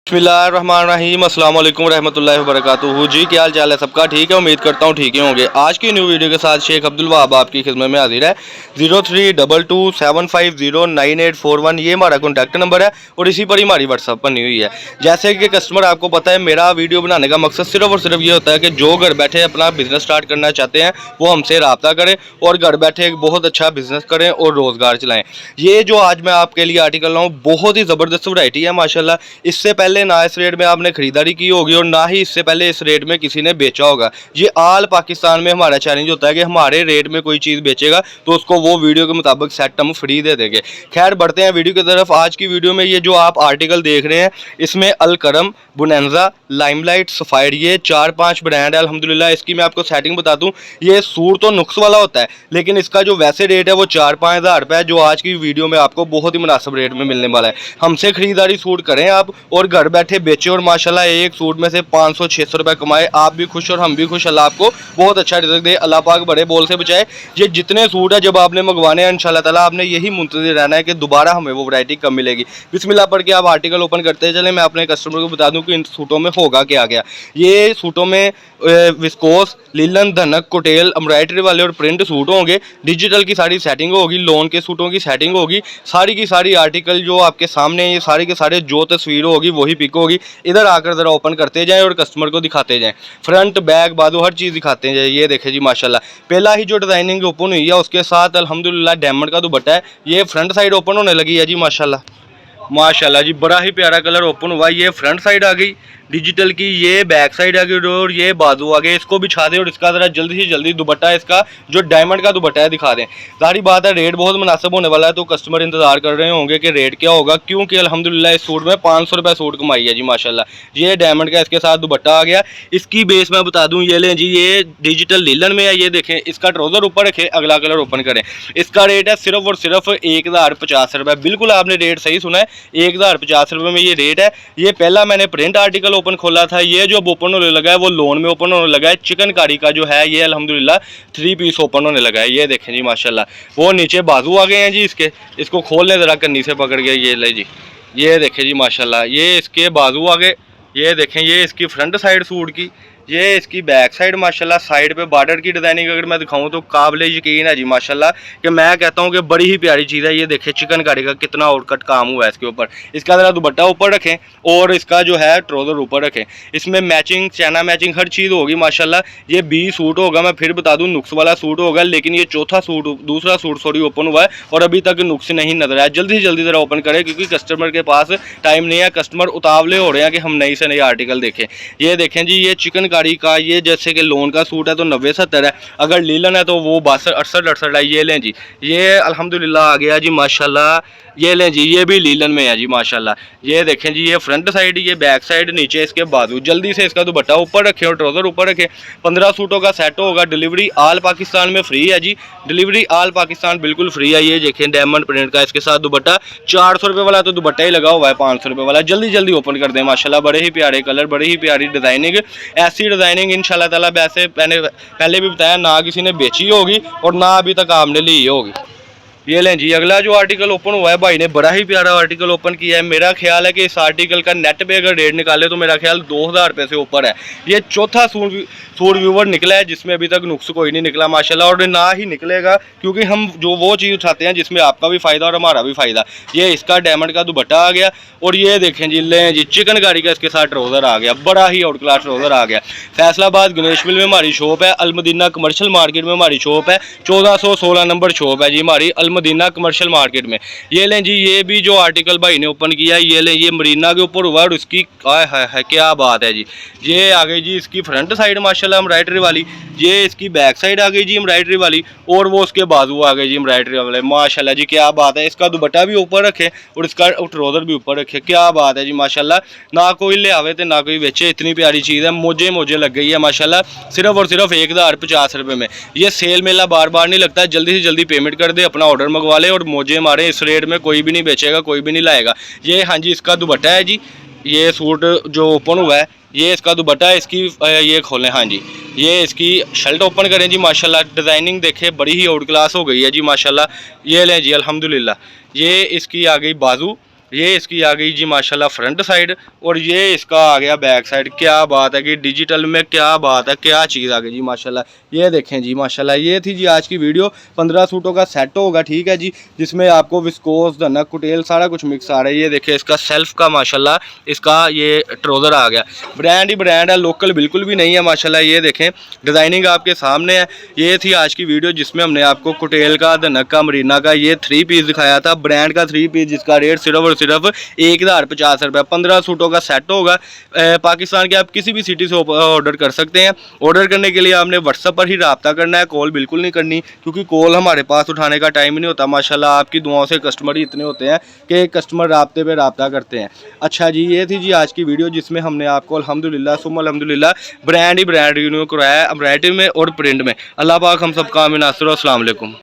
बिस्मिल्लाहिर्रहमानिर्रहीम अस्सलाम वालेकुम रहमतुल्लाहि व बरकातुहू। जी क्या हाल चाल है सबका? ठीक है, उम्मीद करता हूँ ठीक ही होंगे। आज की न्यू वीडियो के साथ शेख अब्दुल वहाब आपकी खिदमत में हाजिर है। 032275098841 ये हमारा कॉन्टैक्ट नंबर है और इसी पर ही हमारी व्हाट्सअप बनी हुई है। जैसे कि कस्टमर आपको पता है, मेरा वीडियो बनाने का मकसद सिर्फ और सिर्फ ये होता है कि जो घर बैठे अपना बिजनेस स्टार्ट करना चाहते हैं वो हमसे रब्ता करें और घर बैठे एक बहुत अच्छा बिजनेस करें और रोज़गार चलाएँ। ये जो आज मैं आपके लिए आर्टिकल लाऊँ, बहुत ही ज़बरदस्त वैरायटी है माशाल्लाह। इससे पहले ना इस रेट में आपने खरीदारी की होगी और ना ही इससे पहले इस रेट में किसी ने बेचा होगा। ये आल पाकिस्तान में हमारा चैलेंज होता है कि हमारे रेट में कोई चीज़ बेचेगा तो उसको वो वीडियो के मुताबिक सेट हम फ्री दे देंगे। खैर बढ़ते हैं वीडियो की तरफ। आज की वीडियो में ये जो आप आर्टिकल देख रहे हैं, इसमें अलकरम, बोनांजा, लाइमलाइट, सफ़ायर, ये 4-5 ब्रांड है अल्हम्दुलिल्लाह। इसकी मैं आपको सेटिंग बता दूं, ये सूट तो नुक्स वाला होता है लेकिन इसका जो वैसे रेट है वो 4-5 हज़ार रुपये है, जो आज की वीडियो में आपको बहुत ही मुनासिब रेट में मिलने वाला है। हमसे खरीदारी सूट करें आप और घर बैठे बेचे और माशाल्लाह एक सूट में से 500-600 रुपये कमाए। आप भी खुश और हम भी खुश। अल्लाह आपको बहुत अच्छा रिज़्क दे, अल्लाह पाक बड़े बोल से बचाए। ये जितने सूट है जब आपने मंगवाने हैं इंशाल्लाह ताला आपने यही मुंतज़िर रहना है कि दोबारा हमें वो वैरायटी कब मिलेगी। बिस्मिल्लाह पढ़ के आप आर्टिकल ओपन करते चले। मैं अपने कस्टमर को बता दूं कि इन सूटों में होगा क्या गया। ये सूटों में विस्कोस, लिलन, धनक, कोटेल, एम्ब्रॉयडरी वाले और प्रिंट सूट होंगे। डिजिटल की सारी सेटिंग होगी, लोन के सूटों की सेटिंग होगी। सारी की सारी आर्टिकल जो आपके सामने ये सारे के सारे जो तस्वीर होगी वही पिक होगी। इधर आकर ज़रा ओपन करते जाएं और कस्टमर को दिखाते जाएं। फ्रंट, बैक, बाजू हर चीज़ दिखाते जाएं। ये देखें जी माशाल्लाह, पहला ही जो डिज़ाइनिंग ओपन हुई है उसके साथ अल्हम्दुलिल्लाह डायमंड का दुपट्टा है। ये फ्रंट साइड ओपन होने लगी है जी माशाल्लाह। माशाल्लाह जी, बड़ा ही प्यारा कलर ओपन हुआ। ये फ्रंट साइड आ गई डिजिटल की, ये बैक साइड आ गई और ये बाजू आ गए। इसको भी छा दें और इसका ज़रा जल्दी से जल्दी दुपट्टा, इसका जो डायमंड का दुपट्टा है दिखा दें। सारी बात है, रेट बहुत मुनासिब होने वाला है तो कस्टमर इंतजार कर रहे होंगे कि रेट क्या होगा, क्योंकि अल्हम्दुलिल्लाह इस सूट में 500 रुपये सूट कमाई है जी माशाल्लाह। ये डायमंड का इसके साथ दुपट्टा आ गया। इसकी बेस मैं बता दूँ, ये लें जी, ये डिजिटल लीलन में है। ये देखें, इसका ट्राउज़र ऊपर रखें, अगला कलर ओपन करें। इसका रेट है सिर्फ और सिर्फ 1050 रुपये। बिल्कुल आपने रेट सही सुना है, 1050 रुपये में ये रेट है। ये पहला मैंने प्रिंट आर्टिकल ओपन खोला था, ये जो ओपन होने लगा है वो लोन में ओपन होने लगा है। चिकनकारी का जो है ये अल्हम्दुलिल्लाह 3 पीस ओपन होने लगा है। ये देखें जी माशाल्लाह, वो नीचे बाजू आ गए हैं जी इसके। इसको खोल लें ज़रा कन्नी से पकड़ के। ये ले जी, ये देखें जी माशाल्लाह, ये इसके बाजू आ गए। ये देखें, ये इसकी फ्रंट साइड सूट की, ये इसकी बैक साइड माशाल्लाह। साइड पे बॉर्डर की डिज़ाइनिंग अगर मैं दिखाऊं तो काबिल यकीन है जी माशाल्लाह कि मैं कहता हूं कि बड़ी ही प्यारी चीज़ है। ये देखें चिकनकारी का कितना आउटकट काम हुआ है इसके ऊपर। इसका ज़रा दुपट्टा ऊपर रखें और इसका जो है ट्राउज़र ऊपर रखें। इसमें मैचिंग, चाइना मैचिंग हर चीज़ होगी माशाल्लाह। ये 20 सूट होगा, मैं फिर बता दूँ नुक्स वाला सूट होगा, लेकिन ये दूसरा सूट सॉरी ओपन हुआ है और अभी तक नुक्स नहीं नजर आया। जल्दी से जल्दी ज़रा ओपन करें क्योंकि कस्टमर के पास टाइम नहीं है। कस्टमर उतावले हो रहे हैं कि हम नई से नई आर्टिकल देखें। ये देखें जी, ये चिकनकारी का, ये जैसे कि लोन का सूट है तो 90-70 है, अगर लीलन है तो वो 62-68 है। ये लें जी, ये अल्हम्दुलिल्लाह आ गया जी माशाल्लाह। ये लें जी, ये भी लीलन में है जी माशाल्लाह। ये देखें जी, ये फ्रंट साइड, ये बैक साइड, नीचे इसके बाजू। जल्दी से इसका दुपट्टा ऊपर रखें और ट्राउज़र ऊपर रखें। 15 सूटों का सेट होगा। डिलीवरी आल पाकिस्तान में फ्री है जी, डिलीवरी आल पाकिस्तान बिल्कुल फ्री है। ये देखें डायमंड प्रिंट का इसके साथ दुपट्टा। 400 रुपये वाला तो दुपट्टा ही लगा हुआ है, 500 रुपये वाला। जल्दी जल्दी ओपन कर दें माशाल्लाह। बड़े ही प्यारे कलर, बड़ी ही प्यारी डिज़ाइनिंग। ऐसी डिज़ाइनिंग इंशाल्लाह ताला वैसे पहले भी बताया, ना किसी ने बेची होगी और ना अभी तक आपने ली होगी। ये लें जी, अगला जो आर्टिकल ओपन हुआ है, भाई ने बड़ा ही प्यारा आर्टिकल ओपन किया है। मेरा ख्याल है कि इस आर्टिकल का नेट पे अगर रेट निकाले तो मेरा ख्याल 2000 रुपये से ऊपर है। ये चौथा सूट व्यूवर निकला है जिसमें अभी तक नुक्स कोई नहीं निकला माशाल्लाह, और ना ही निकलेगा क्योंकि हम जो वो चीज़ उठाते हैं जिसमें आपका भी फ़ायदा और हमारा भी फ़ायदा। ये इसका डायमंड का दुपट्टा आ गया और ये देखें जी, लें जी, चिकनकारी का इसके साथ ट्राउज़र आ गया। बड़ा ही आउट क्लास ट्राउज़र आ गया। फैसलाबाद गणेश मिल में हमारी शॉप है। अलमदीना कमर्शियल मार्केट में हमारी शॉप है। 1416 नंबर शॉप है जी हमारी अलमदीना कमर्शियल मार्केट में। ये लें जी, ये भी जो आर्टिकल भाई ने ओपन किया है, ये लें, ये मरीना के ऊपर हुआ और उसकी है क्या बात है जी। ये आ गई जी इसकी फ्रंट साइड माशाल्लाह एम्ब्रॉयडरी वाली, ये इसकी बैक साइड आ गई जी एम्ब्रॉयडरी वाली, और वो उसके बाजू आ गए जी एम्ब्रॉयडरी वाले। माशाल्लाह जी क्या बात है। इसका दुपट्टा भी ऊपर रखे और इसका ट्राउज़र भी ऊपर रखे। क्या बात है जी माशाल्लाह। ना कोई ले आवे तो ना कोई बेचे, इतनी प्यारी चीज़ है। मोजे लग गई है माशाल्लाह, सिर्फ और सिर्फ 1050 रुपये में। ये सेल मेला बार बार नहीं लगता। जल्दी से जल्दी पेमेंट कर दे, अपना ऑर्डर मंगवा ले और मौजे मारे। इस रेट में कोई भी नहीं बेचेगा, कोई भी नहीं लाएगा। ये हाँ जी, इसका दुपट्टा है जी। ये सूट जो ओपन हुआ है, ये इसका दुपट्टा है। इसकी ये खोलें, हाँ जी, ये इसकी शर्ट ओपन करें जी माशाल्लाह। डिज़ाइनिंग देखें, बड़ी ही आउट क्लास हो गई है जी माशाल्लाह। ये लें जी अल्हम्दुलिल्लाह। ये इसकी आ गई बाजू ये इसकी आ गई जी माशाल्लाह फ्रंट साइड, और ये इसका आ गया बैक साइड। क्या बात है कि डिजिटल में क्या बात है, क्या चीज़ आ गई जी माशाल्लाह। ये देखें जी माशाल्लाह, ये थी जी आज की वीडियो। 15 सूटों का सेट होगा, ठीक है जी, जिसमें आपको विस्कोस, धनक, कुटेल सारा कुछ मिक्स आ रहा है। ये देखें इसका सेल्फ का माशाल्लाह, इसका ये ट्राउज़र आ गया, ब्रांड ही ब्रांड है, लोकल बिल्कुल भी नहीं है माशाल्लाह। ये देखें डिज़ाइनिंग आपके सामने है। ये थी आज की वीडियो जिसमें हमने आपको कुटेल का, धनक का, मरीना का ये 3 पीस दिखाया था, ब्रांड का 3 पीस, जिसका रेट सिर्फ और सिर्फ 1050 रुपये। 15 सूटों का सेट होगा। पाकिस्तान के आप किसी भी सिटी से ऑर्डर कर सकते हैं। ऑर्डर करने के लिए आपने व्हाट्सएप पर ही रब्ता करना है, कॉल बिल्कुल नहीं करनी, क्योंकि कॉल हमारे पास उठाने का टाइम ही नहीं होता। माशाल्लाह आपकी दुआओं से कस्टमर ही इतने होते हैं कि कस्टमर राब्ते पे रब्ता करते हैं। अच्छा जी, ये थी जी आज की वीडियो जिसमें हमने आपको अल्हम्दुलिल्लाह सुम्मा अल्हम्दुलिल्लाह ब्रांड ही ब्रांड रिव्यू कराया है, वैरायटी में और प्रिंट में। अल्लाह पाक हम सब का आमीन। अस्सलाम वालेकुम।